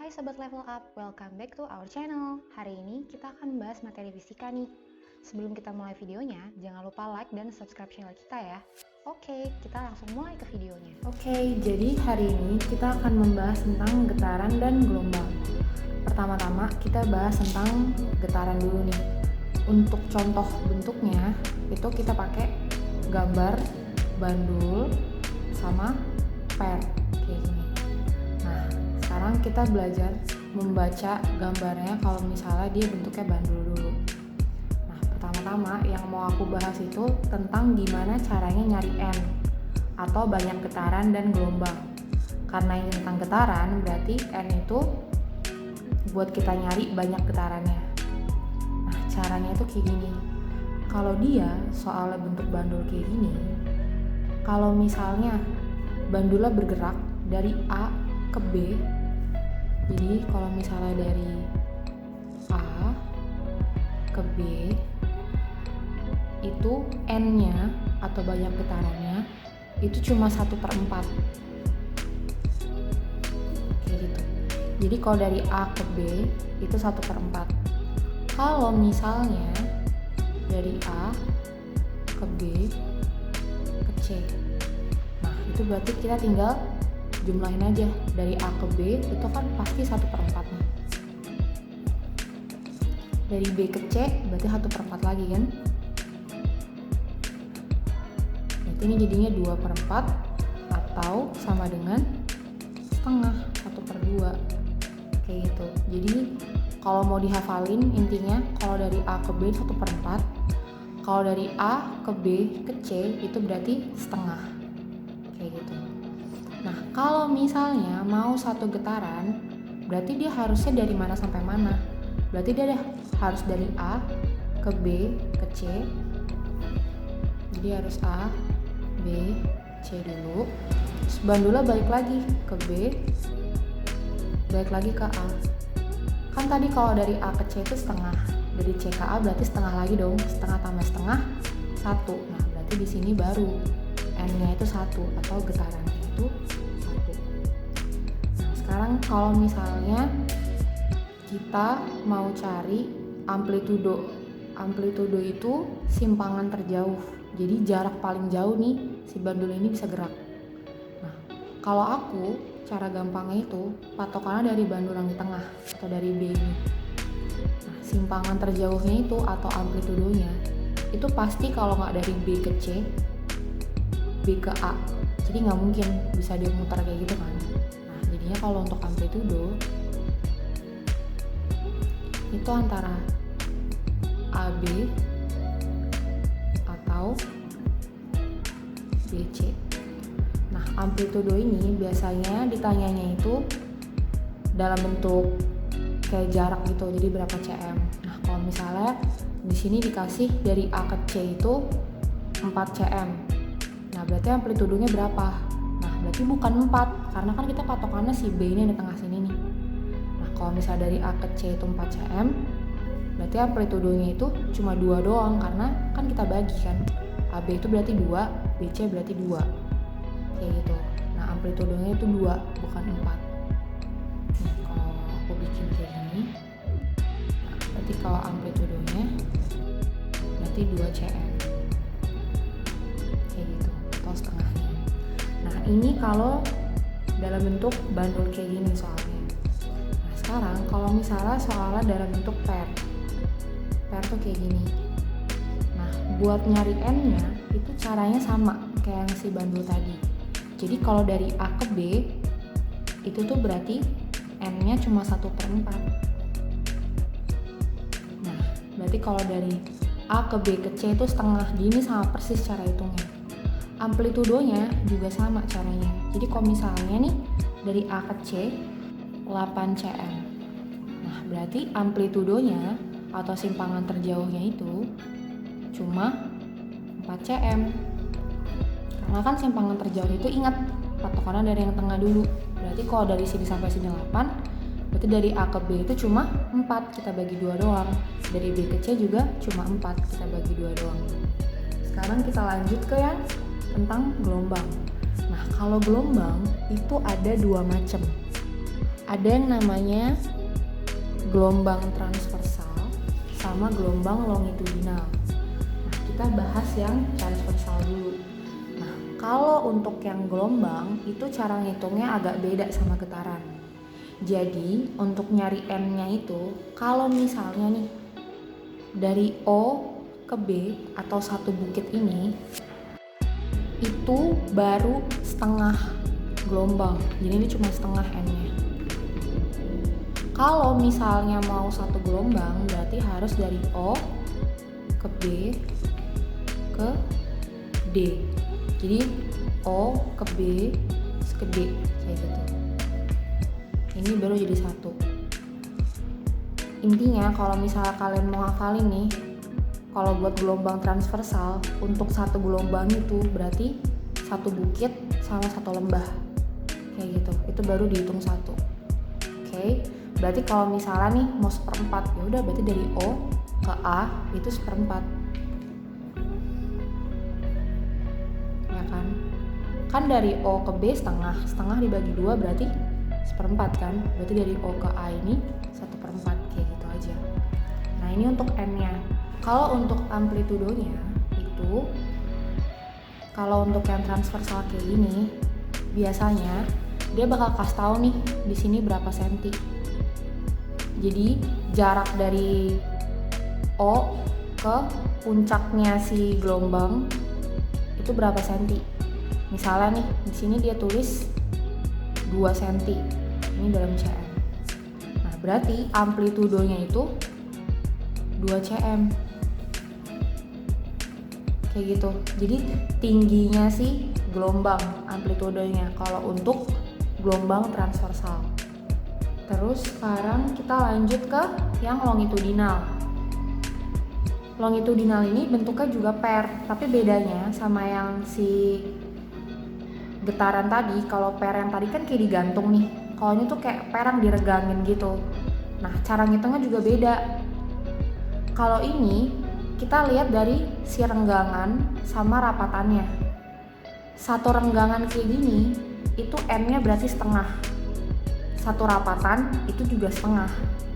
Hai Sobat Level Up, welcome back to our channel. Hari ini kita akan membahas materi fisika nih. Sebelum kita mulai videonya, jangan lupa like dan subscribe channel kita ya. Oke, kita langsung mulai ke videonya. Oke, jadi hari ini kita akan membahas tentang getaran dan gelombang. Pertama-tama kita bahas tentang getaran dulu nih. Untuk contoh bentuknya, itu kita pakai gambar bandul sama per kayak gini. Nah, sekarang kita belajar membaca gambarnya kalau misalnya dia bentuknya bandul dulu. Nah, pertama-tama yang mau aku bahas itu tentang gimana caranya nyari N atau banyak getaran dan gelombang. Karena ini tentang getaran, berarti N itu buat kita nyari banyak getarannya. Nah, caranya itu kayak gini. Kalau dia soalnya bentuk bandul kayak gini, kalau misalnya bandulnya bergerak dari A ke B, jadi kalau misalnya dari A ke B itu N-nya atau banyak getarannya itu cuma 1/4 kayak gitu. Jadi kalau dari A ke B itu 1/4. Kalau misalnya dari A ke B ke C, nah itu berarti kita tinggal jumlahin aja. Dari A ke B itu kan pasti 1/4 nih. Dari B ke C berarti 1/4 lagi kan. Berarti ini jadinya 2/4 atau sama dengan setengah, 1/2 kayak gitu. Jadi kalau mau dihafalin intinya kalau dari A ke B 1/4, kalau dari A ke B ke C itu berarti setengah kayak gitu. Nah, kalau misalnya mau satu getaran, berarti dia harusnya dari mana sampai mana? Berarti dia harus dari A ke B ke C. Jadi harus A, B, C dulu. Terus bandulnya balik lagi ke B, balik lagi ke A. Kan tadi kalau dari A ke C itu setengah. Dari C ke A berarti setengah lagi dong. Setengah tambah setengah 1. Nah, berarti di sini baru N-nya itu 1 atau getarannya itu 1. Nah, sekarang kalau misalnya kita mau cari amplitudo. Amplitudo itu simpangan terjauh. Jadi jarak paling jauh nih si bandul ini bisa gerak. Nah, kalau aku cara gampangnya itu patokannya dari bandul yang di tengah atau dari B ini. Nah, simpangan terjauhnya itu atau amplitudonya itu pasti kalau nggak dari B ke C, B ke A. Jadi nggak mungkin bisa dia muter kayak gitu kan. Nah, jadinya kalau untuk amplitudo itu antara AB atau BC. Nah, amplitudo ini biasanya ditanyanya itu dalam bentuk kayak jarak gitu, jadi berapa cm. Nah, kalau misalnya di sini dikasih dari A ke C itu 4 cm. Nah, berarti amplitudonya berapa? Nah, berarti bukan 4, karena kan kita patokannya si B ini di tengah sini nih. Nah, kalau misalnya dari A ke C itu 4 cm, berarti amplitudonya itu cuma 2 doang, karena kan kita bagi kan. AB itu berarti 2, BC berarti 2. Kayak gitu. Nah, amplitudonya itu 2, bukan 4. Nah, kalau aku bikin kayak gini, nah, berarti kalau amplitudonya berarti 2 cm. Kayak gitu, atau setengahnya. Nah, ini kalau dalam bentuk bandul kayak gini soalnya. Nah, sekarang kalau misalnya soalnya dalam bentuk per tuh kayak gini. Nah, buat nyari N-nya itu caranya sama kayak yang si bandul tadi. Jadi kalau dari A ke B itu tuh berarti N-nya cuma 1/4. Nah, berarti kalau dari A ke B ke C itu setengah. Ini sama persis cara hitungnya. Amplitudonya juga sama caranya. Jadi kalau misalnya nih dari A ke C 8 cm. Nah, berarti amplitudonya atau simpangan terjauhnya itu cuma 4 cm. Karena kan simpangan terjauh itu ingat patokannya dari yang tengah dulu. Berarti kalau dari sini sampai sini 8, berarti dari A ke B itu cuma 4, kita bagi 2 doang. Dari B ke C juga cuma 4, kita bagi 2 doang. Sekarang kita lanjut ke yang tentang gelombang. Nah, kalau gelombang itu ada 2 macam. ada yang namanya gelombang transversal sama gelombang longitudinal. Nah, kita bahas yang transversal dulu. Nah, kalau untuk yang gelombang itu cara ngitungnya agak beda sama getaran. Jadi, untuk nyari N-nya itu, kalau misalnya nih dari O ke B atau satu bukit ini, itu baru setengah gelombang. Jadi ini cuma setengah N-nya. Kalau misalnya mau satu gelombang berarti harus dari O ke B ke D. Jadi O ke B ke D kayak gitu. Ini baru jadi satu. Intinya kalau misalnya kalian mau hafalin nih, kalau buat gelombang transversal untuk satu gelombang itu berarti satu bukit sama satu lembah kayak gitu. Itu baru dihitung satu. Oke. Berarti kalau misalnya nih mau seperempat, ya udah berarti dari O ke A itu seperempat. Ya kan? Kan dari O ke B setengah dibagi 2 berarti seperempat kan? Berarti dari O ke A ini 1/4 kayak gitu aja. Nah, ini untuk N-nya. Kalau untuk amplitudonya itu, kalau untuk yang transversal kayak gini, biasanya dia bakal kasih tahu nih di sini berapa senti. Jadi jarak dari O ke puncaknya si gelombang itu berapa senti. Misalnya nih di sini dia tulis 2 senti. Ini dalam cm. Nah, berarti amplitudonya itu 2 cm. Kayak gitu. Jadi tingginya si gelombang amplitudenya kalau untuk gelombang transversal. Terus sekarang kita lanjut ke yang longitudinal. Longitudinal ini bentuknya juga per, tapi bedanya sama yang si getaran tadi, kalau per yang tadi kan kayak digantung nih. Kalau ini tuh kayak perang diregangin gitu. Nah, cara ngitungnya juga beda. Kalau ini kita lihat dari si renggangan sama rapatannya. Satu renggangan kayak gini itu N-nya berarti setengah. Satu rapatan itu juga setengah.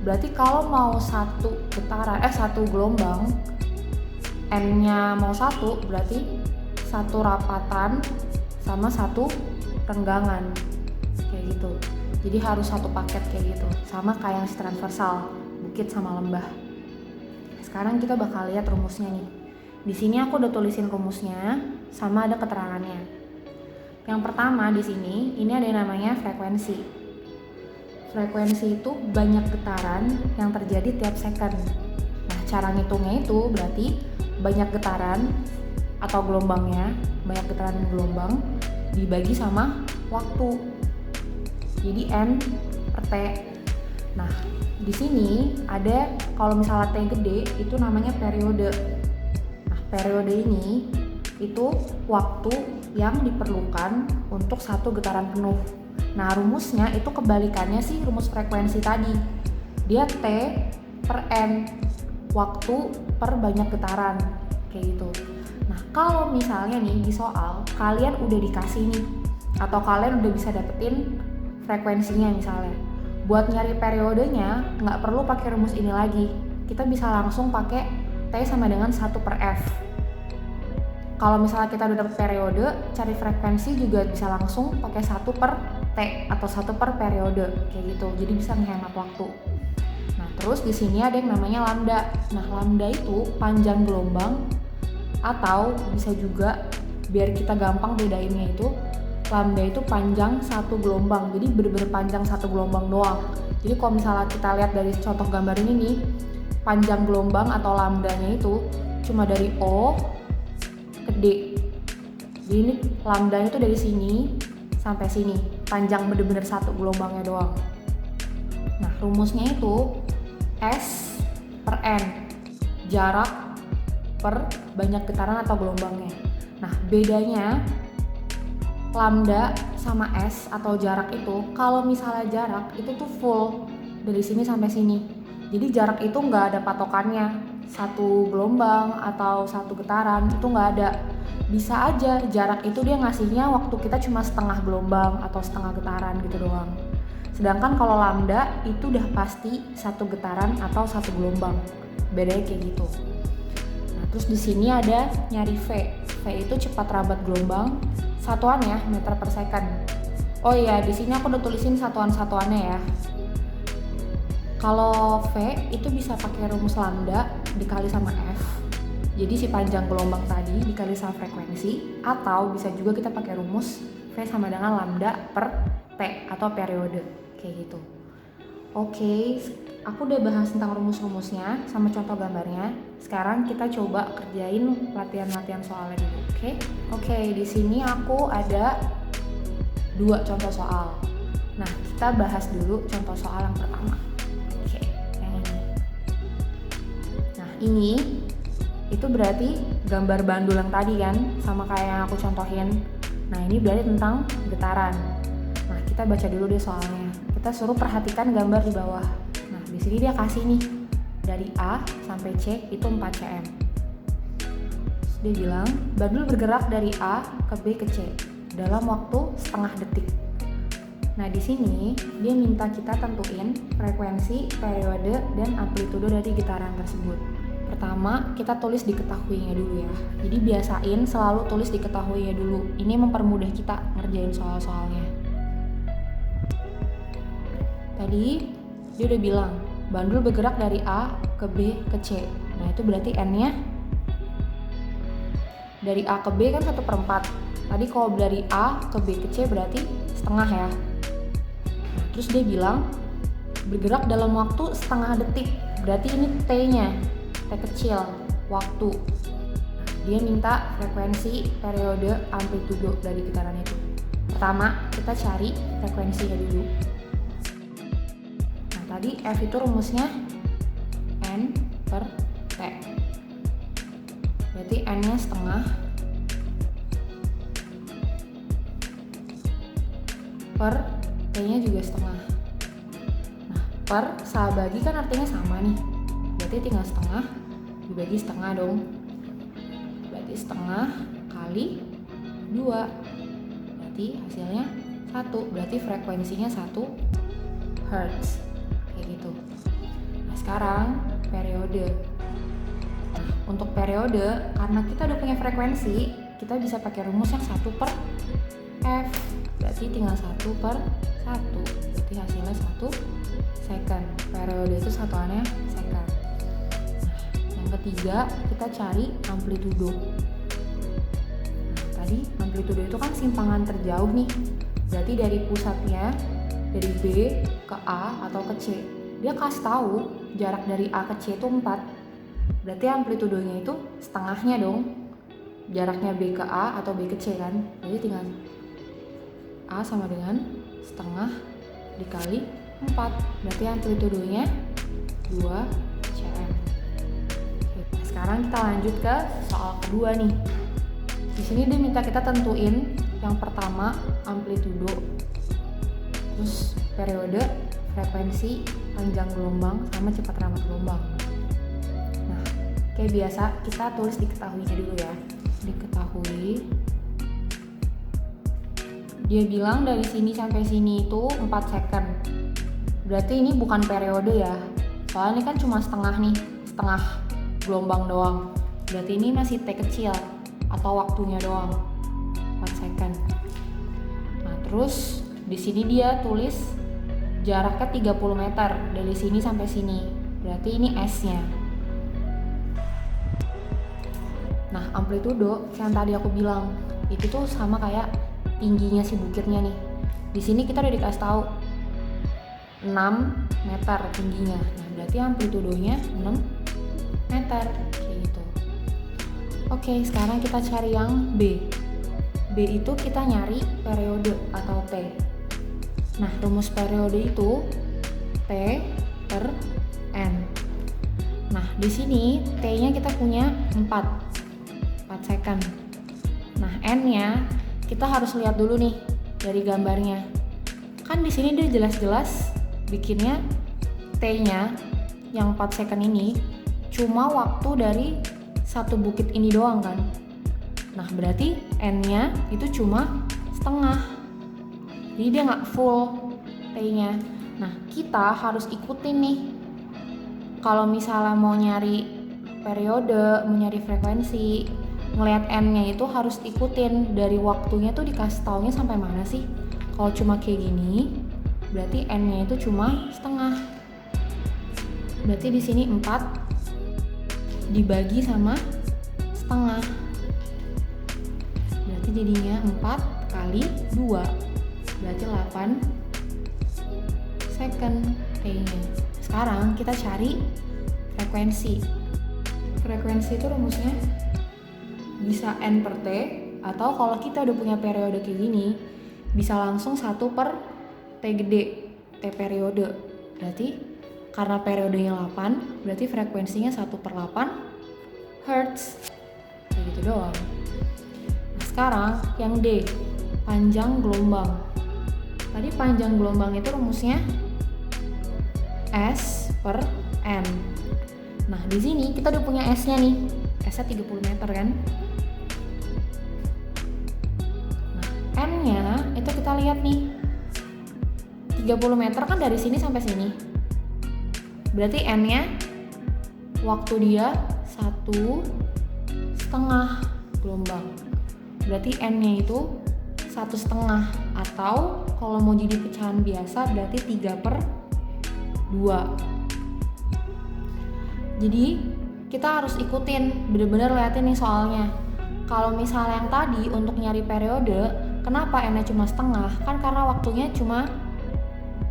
Berarti kalau mau satu gelombang N-nya mau 1 berarti satu rapatan sama satu renggangan kayak gitu. Jadi harus satu paket kayak gitu. Sama kayak yang si transversal, bukit sama lembah. Sekarang kita bakal lihat rumusnya nih. Di sini aku udah tulisin rumusnya sama ada keterangannya. Yang pertama di sini ini ada yang namanya frekuensi. Frekuensi itu banyak getaran yang terjadi tiap second. Nah, cara ngitungnya itu berarti banyak getaran atau gelombangnya, banyak getaran dan gelombang dibagi sama waktu. Jadi N per T. Nah, di sini ada kalau misalnya T gede itu namanya periode. Nah, periode ini itu waktu yang diperlukan untuk satu getaran penuh. Nah, rumusnya itu kebalikannya sih rumus frekuensi tadi. Dia T per N, waktu per banyak getaran, kayak gitu. Nah, kalau misalnya nih di soal, kalian udah dikasih nih, atau kalian udah bisa dapetin frekuensinya misalnya. Buat nyari periodenya, nggak perlu pakai rumus ini lagi. Kita bisa langsung pakai T sama dengan 1 per F. Kalau misalnya kita udah dapet periode, cari frekuensi juga bisa langsung pakai 1 per T atau 1 per periode kayak gitu. Jadi bisa menghemat waktu. Nah, terus di sini ada yang namanya lambda. Nah, lambda itu panjang gelombang atau bisa juga biar kita gampang bedainnya itu lambda itu panjang satu gelombang. Jadi bener-bener panjang satu gelombang doang. Jadi kalau misalnya kita lihat dari contoh gambar ini nih, panjang gelombang atau lambdanya itu cuma dari O ke D. Jadi ini lambdanya itu dari sini sampai sini, panjang bener-bener satu gelombangnya doang. Nah, rumusnya itu S per N, jarak per banyak getaran atau gelombangnya. Nah, bedanya lambda sama S atau jarak itu, kalau misalnya jarak itu tuh full dari sini sampai sini. Jadi jarak itu nggak ada patokannya, satu gelombang atau satu getaran itu nggak ada. Bisa aja jarak itu dia ngasihnya waktu kita cuma setengah gelombang atau setengah getaran gitu doang. Sedangkan kalau lambda itu udah pasti satu getaran atau satu gelombang. Bedanya kayak gitu. Nah, terus di sini ada nyari V. V itu cepat rambat gelombang, satuannya meter per second. Oh iya, di sini aku udah tulisin satuan-satuannya ya. Kalau V itu bisa pakai rumus lambda dikali sama F. Jadi si panjang gelombang tadi dikali sama frekuensi, atau bisa juga kita pakai rumus V sama dengan lambda per T atau periode, kayak gitu. Oke, aku udah bahas tentang rumus-rumusnya sama contoh gambarnya. Sekarang kita coba kerjain latihan-latihan soalnya dulu, oke? Oke, di sini aku ada 2 contoh soal. Nah, kita bahas dulu contoh soal yang pertama. Oke, yang ini. Nah, ini itu berarti gambar bandul yang tadi kan, sama kayak yang aku contohin. Nah, ini berarti tentang getaran. Nah, kita baca dulu deh soalnya. Kita suruh perhatikan gambar di bawah. Nah, di sini dia kasih nih, dari A sampai C itu 4 cm. Terus dia bilang, bandul bergerak dari A ke B ke C dalam waktu setengah detik. Nah, di sini dia minta kita tentuin frekuensi, periode, dan amplitudo dari getaran tersebut. Pertama, kita tulis diketahuinya dulu ya. Jadi biasain selalu tulis diketahuinya dulu. Ini mempermudah kita ngerjain soal-soalnya. Tadi dia udah bilang, bandul bergerak dari A ke B ke C. Nah, itu berarti N-nya dari A ke B kan 1/4. Tadi kalau dari A ke B ke C berarti setengah ya. Nah, terus dia bilang bergerak dalam waktu setengah detik. Berarti ini T-nya. T kecil, waktu. Dia minta frekuensi, periode, amplitudo dari getaran itu. Pertama, kita cari frekuensinya dulu. Nah, tadi F itu rumusnya N per T. Berarti N-nya setengah per T-nya juga setengah. Nah, per sama bagi kan artinya sama nih. Berarti tinggal setengah dibagi setengah dong. Berarti setengah kali 2. Berarti hasilnya 1. Berarti frekuensinya 1 Hz. Kayak gitu. Nah, sekarang periode. Nah, untuk periode, karena kita udah punya frekuensi, kita bisa pakai rumus yang 1 per F. Berarti tinggal 1 per 1. Berarti hasilnya 1 second. Periode itu satuannya second. Ketiga, kita cari amplitudo. Nah, tadi amplitudo itu kan simpangan terjauh nih. Berarti dari pusatnya, dari B ke A atau ke C. Dia kasih tahu jarak dari A ke C itu 4. Berarti amplitudonya itu setengahnya dong. Jaraknya B ke A atau B ke C kan. Jadi tinggal A sama dengan setengah dikali 4. Berarti amplitudonya 2 cm. Sekarang kita lanjut ke soal kedua nih. Di sini dia minta kita tentuin yang pertama amplitudo, terus periode, frekuensi, panjang gelombang, sama cepat rambat gelombang. Nah, kayak biasa kita tulis diketahuinya dulu ya. Diketahui. Dia bilang dari sini sampai sini itu 4 second. Berarti ini bukan periode ya. Soalnya ini kan cuma setengah nih, setengah gelombang doang. Berarti ini masih T kecil atau waktunya doang 4 second. Nah, terus di sini dia tulis jaraknya 30 meter dari sini sampai sini. Berarti ini S-nya. Nah, amplitudo yang tadi aku bilang itu tuh sama kayak tingginya si bukitnya nih. Di sini kita udah dikasih tahu 6 meter tingginya. Nah, berarti amplitudonya 6 meter kayak gitu. Oke, sekarang kita cari yang B. B itu kita nyari periode atau T. Nah, rumus periode itu T per N. Nah, di sini T-nya kita punya 4 second. Nah, N-nya kita harus lihat dulu nih dari gambarnya. Kan di sini dia jelas-jelas bikinnya T-nya yang 4 second ini cuma waktu dari satu bukit ini doang kan. Nah, berarti N-nya itu cuma setengah. Jadi dia nggak full. T-nya. Nah, kita harus ikutin nih. Kalau misalnya mau nyari periode, mau nyari frekuensi, ngelihat N-nya itu harus ikutin dari waktunya tuh dikasih taunya sampai mana sih. Kalau cuma kayak gini, berarti N-nya itu cuma setengah. Berarti di sini 4 dibagi sama setengah. Berarti jadinya 4 kali 2. Berarti 8 second T-nya. Sekarang kita cari frekuensi. Frekuensi itu rumusnya bisa N per T, atau kalau kita udah punya periode kayak gini bisa langsung 1 per T gede, T periode. Berarti karena periodenya 8, berarti frekuensinya 1 per 8 Hertz. Kayak gitu doang. Nah, sekarang yang D, panjang gelombang. Tadi panjang gelombang itu rumusnya S per N. Nah, di sini kita udah punya S-nya nih. S-nya 30 meter kan? Nah, N-nya itu kita lihat nih. 30 meter kan dari sini sampai sini. Berarti N-nya waktu dia 1,5 gelombang. Berarti N-nya itu 1,5, atau kalau mau jadi pecahan biasa berarti 3/2. Jadi kita harus ikutin, bener-bener liatin nih soalnya. Kalau misalnya yang tadi untuk nyari periode, kenapa N-nya cuma setengah? Kan karena waktunya cuma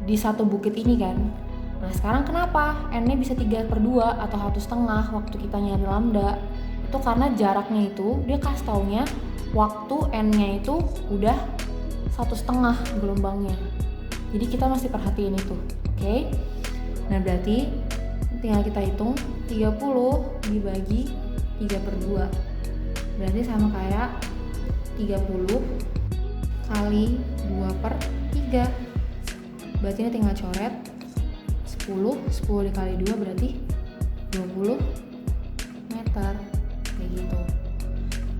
di satu bukit ini kan. Nah, sekarang kenapa N-nya bisa 3/2 atau 1,5 waktu kita nyari lambda? Itu karena jaraknya itu dia kasih taunya waktu N-nya itu udah 1,5 gelombangnya. Jadi kita mesti perhatiin itu, oke? Nah, berarti tinggal kita hitung 30 dibagi 3/2. Berarti sama kayak 30 kali 2/3. Berarti ini tinggal coret 10 dikali 2 berarti 20 meter. Kayak gitu.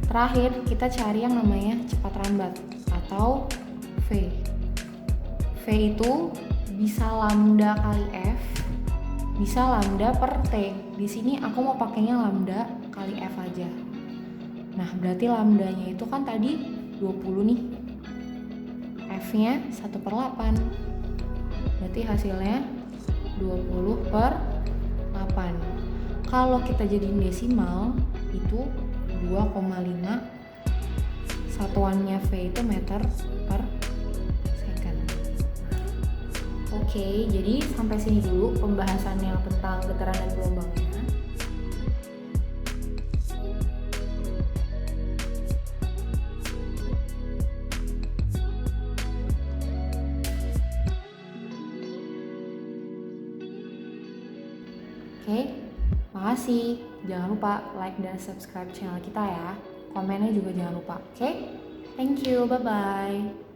Terakhir kita cari yang namanya cepat rambat atau V. V itu bisa lambda kali F, bisa lambda per T. Di sini aku mau pakainya lambda kali F aja. Nah, berarti lambdanya itu kan tadi 20 nih. F-nya 1/8. Berarti hasilnya 20/8. Kalau kita jadiin desimal itu 2,5. Satuannya V itu meter per second. Oke, jadi sampai sini dulu pembahasannya tentang getaran dan gelombangnya. Oke, makasih. Jangan lupa like dan subscribe channel kita ya. Komennya juga jangan lupa. Oke? Thank you. Bye-bye.